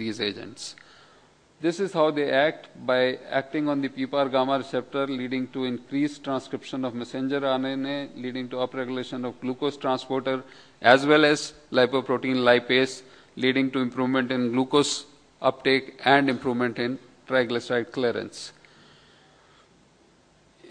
these agents. This is how they act, by acting on the PPAR gamma receptor, leading to increased transcription of messenger RNA, leading to upregulation of glucose transporter, as well as lipoprotein lipase, leading to improvement in glucose uptake and improvement in triglyceride clearance.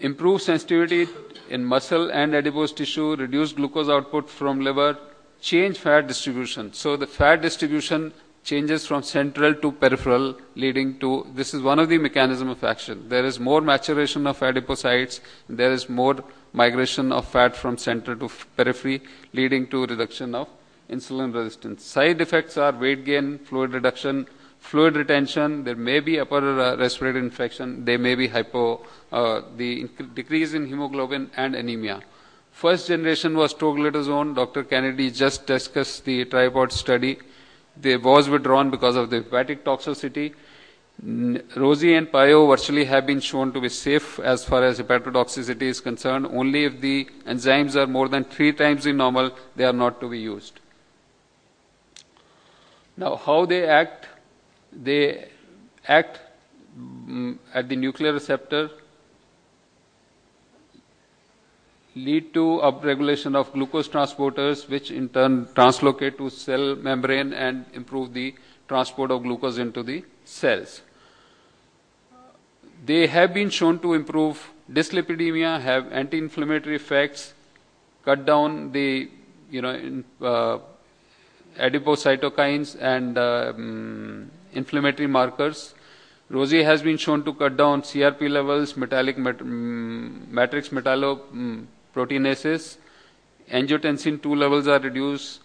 Improve sensitivity in muscle and adipose tissue, reduce glucose output from liver, change fat distribution. So the fat distribution changes from central to peripheral, leading to, this is one of the mechanism of action. There is more maturation of adipocytes, there is more migration of fat from center to periphery, leading to reduction of insulin resistance. Side effects are weight gain, fluid reduction, fluid retention, there may be upper respiratory infection, there may be decrease in hemoglobin and anemia. First generation was troglitazone. Dr. Kennedy just discussed the tripod study. They was withdrawn because of the hepatic toxicity. Rosie and Pio virtually have been shown to be safe as far as hepatotoxicity is concerned. Only if the enzymes are more than 3 times the normal, they are not to be used. Now, how they act? They act at the nuclear receptor, lead to upregulation of glucose transporters, which in turn translocate to cell membrane and improve the transport of glucose into the cells. They have been shown to improve dyslipidemia, have anti-inflammatory effects, cut down the adipocytokines and inflammatory markers. Rosie has been shown to cut down CRP levels, matrix metalloproteinases, angiotensin 2 levels are reduced.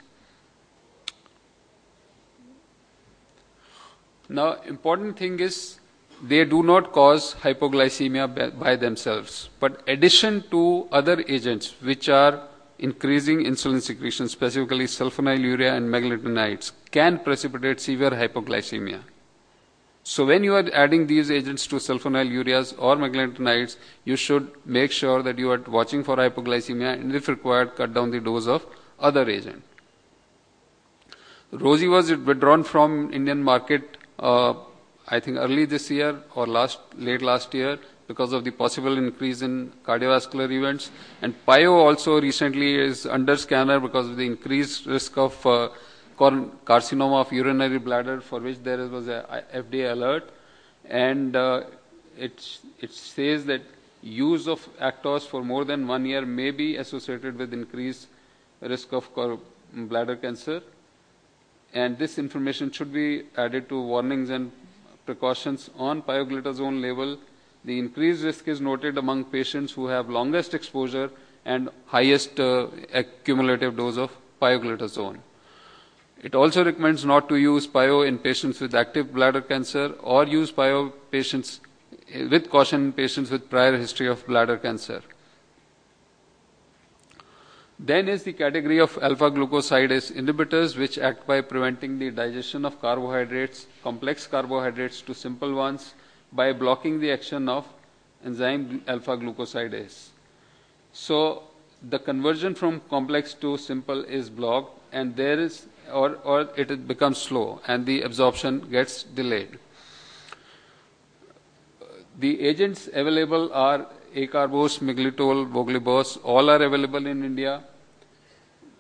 Now, important thing is they do not cause hypoglycemia by themselves, but addition to other agents which are increasing insulin secretion, specifically sulfonylurea and meglitinides, can precipitate severe hypoglycemia. So when you are adding these agents to sulfonylureas or meglitinides, you should make sure that you are watching for hypoglycemia and if required, cut down the dose of other agent. Rosie was withdrawn from Indian market, I think early this year or late last year, because of the possible increase in cardiovascular events. And Pio also recently is under scanner because of the increased risk of carcinoma of urinary bladder, for which there was a FDA alert, and it says that use of Actos for more than 1 year may be associated with increased risk of bladder cancer, and this information should be added to warnings and precautions on pioglitazone label. The increased risk is noted among patients who have longest exposure and highest cumulative dose of pioglitazone. It also recommends not to use Pio in patients with active bladder cancer or use Pio patients with caution in patients with prior history of bladder cancer. Then is the category of alpha-glucosidase inhibitors, which act by preventing the digestion of carbohydrates, complex carbohydrates to simple ones, by blocking the action of enzyme alpha-glucosidase. So the conversion from complex to simple is blocked, and there is or it becomes slow and the absorption gets delayed. The agents available are acarbose, miglitol, voglibose, all are available in India.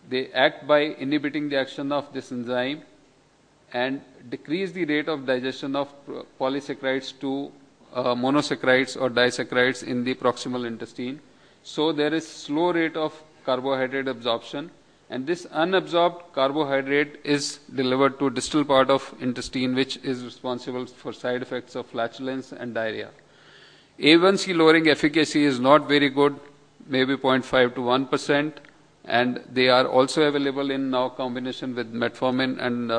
They act by inhibiting the action of this enzyme and decrease the rate of digestion of polysaccharides to monosaccharides or disaccharides in the proximal intestine. So there is slow rate of carbohydrate absorption, and this unabsorbed carbohydrate is delivered to distal part of intestine, which is responsible for side effects of flatulence and diarrhea. A1C lowering efficacy is not very good, maybe 0.5 to 1%, and they are also available in now combination with metformin and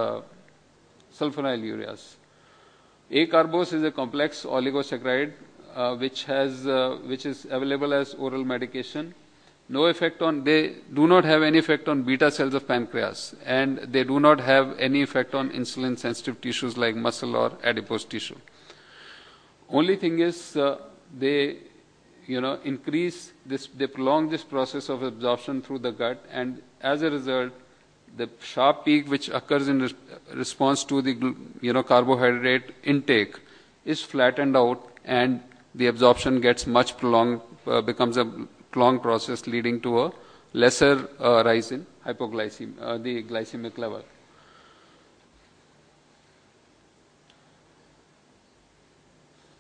sulfonylureas. Acarbose is a complex oligosaccharide which is available as oral medication. No effect on, they do not have any effect on beta cells of pancreas, and they do not have any effect on insulin sensitive tissues like muscle or adipose tissue. Only thing is they increase this, they prolong this process of absorption through the gut, and as a result the sharp peak which occurs in response to the carbohydrate intake is flattened out, and the absorption gets much prolonged, becomes a prolonged process, leading to a lesser rise in hypoglycemia, the glycemic level.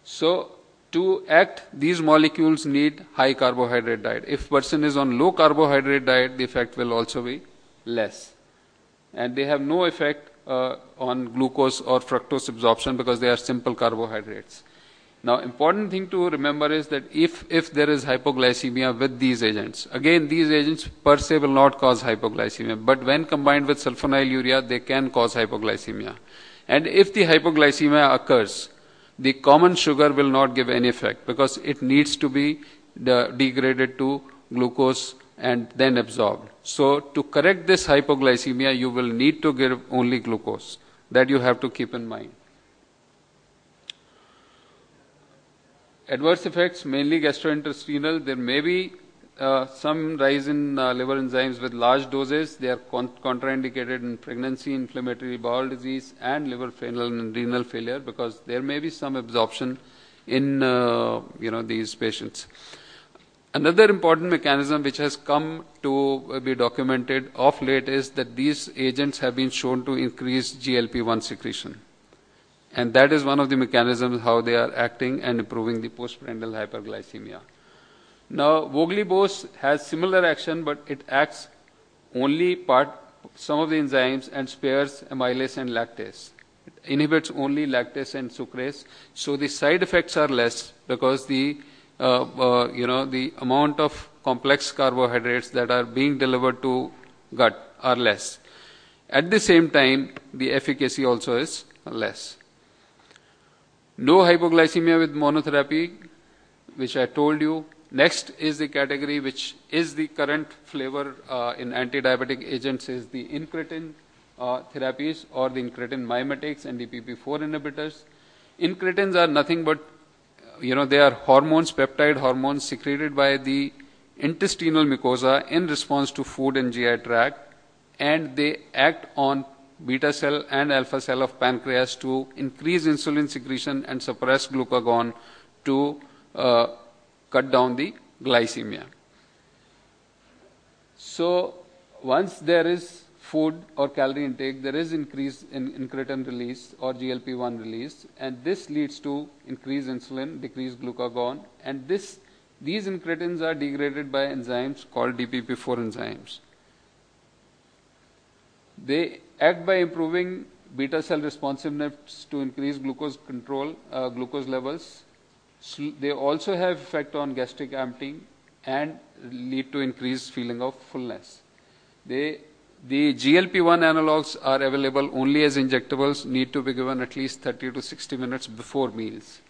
So to act, these molecules need high carbohydrate diet. If person is on low carbohydrate diet, the effect will also be less. And they have no effect on glucose or fructose absorption because they are simple carbohydrates. Now, important thing to remember is that if there is hypoglycemia with these agents, again, these agents per se will not cause hypoglycemia, but when combined with sulfonylurea, they can cause hypoglycemia. And if the hypoglycemia occurs, the common sugar will not give any effect because it needs to be degraded to glucose and then absorbed. So to correct this hypoglycemia, you will need to give only glucose. That you have to keep in mind. Adverse effects, mainly gastrointestinal. There may be some rise in liver enzymes with large doses. They are contraindicated in pregnancy, inflammatory bowel disease, and liver failure and renal failure because there may be some absorption in these patients. Another important mechanism which has come to be documented of late is that these agents have been shown to increase GLP-1 secretion. And that is one of the mechanisms how they are acting and improving the postprandial hyperglycemia. Now, voglibose has similar action, but it acts only some of the enzymes and spares amylase and lactase. It inhibits only lactase and sucrase. So the side effects are less because the amount of complex carbohydrates that are being delivered to gut are less. At the same time, the efficacy also is less. No hypoglycemia with monotherapy, which I told you. Next is the category which is the current flavor in anti-diabetic agents is the incretin therapies or the incretin mimetics and DPP-4 inhibitors. Incretins are nothing but, they are hormones, peptide hormones secreted by the intestinal mucosa in response to food and GI tract, and they act on beta cell and alpha cell of pancreas to increase insulin secretion and suppress glucagon to cut down the glycemia. So once there is food or calorie intake, there is increase in incretin release or GLP-1 release, and this leads to increased insulin, decreased glucagon, and these incretins are degraded by enzymes called DPP-4 enzymes. They act by improving beta cell responsiveness to increase glucose control, glucose levels. They also have effect on gastric emptying and lead to increased feeling of fullness. The GLP-1 analogs are available only as injectables, need to be given at least 30 to 60 minutes before meals.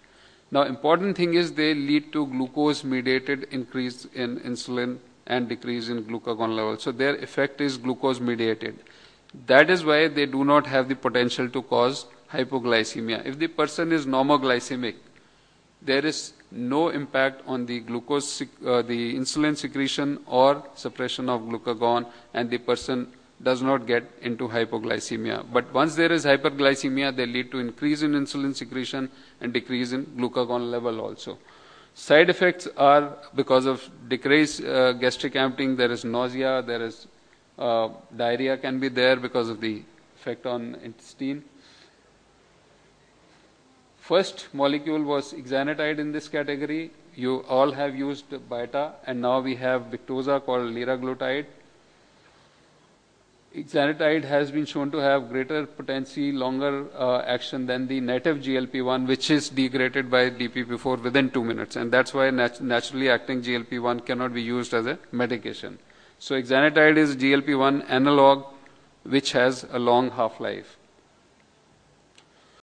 Now, important thing is they lead to glucose-mediated increase in insulin and decrease in glucagon levels. So their effect is glucose-mediated. That is why they do not have the potential to cause hypoglycemia. If the person is normoglycemic, there is no impact on the glucose, the insulin secretion or suppression of glucagon, and the person does not get into hypoglycemia. But once there is hyperglycemia, they lead to increase in insulin secretion and decrease in glucagon level also. Side effects are because of decreased gastric emptying, there is nausea, there is diarrhea can be there because of the effect on intestine. First molecule was exenatide in this category. You all have used beta, and now we have Victoza called liraglutide. Exenatide has been shown to have greater potency, longer action than the native GLP-1, which is degraded by DPP-4 within 2 minutes, and that's why naturally acting GLP-1 cannot be used as a medication. So exenatide is GLP-1 analog which has a long half-life.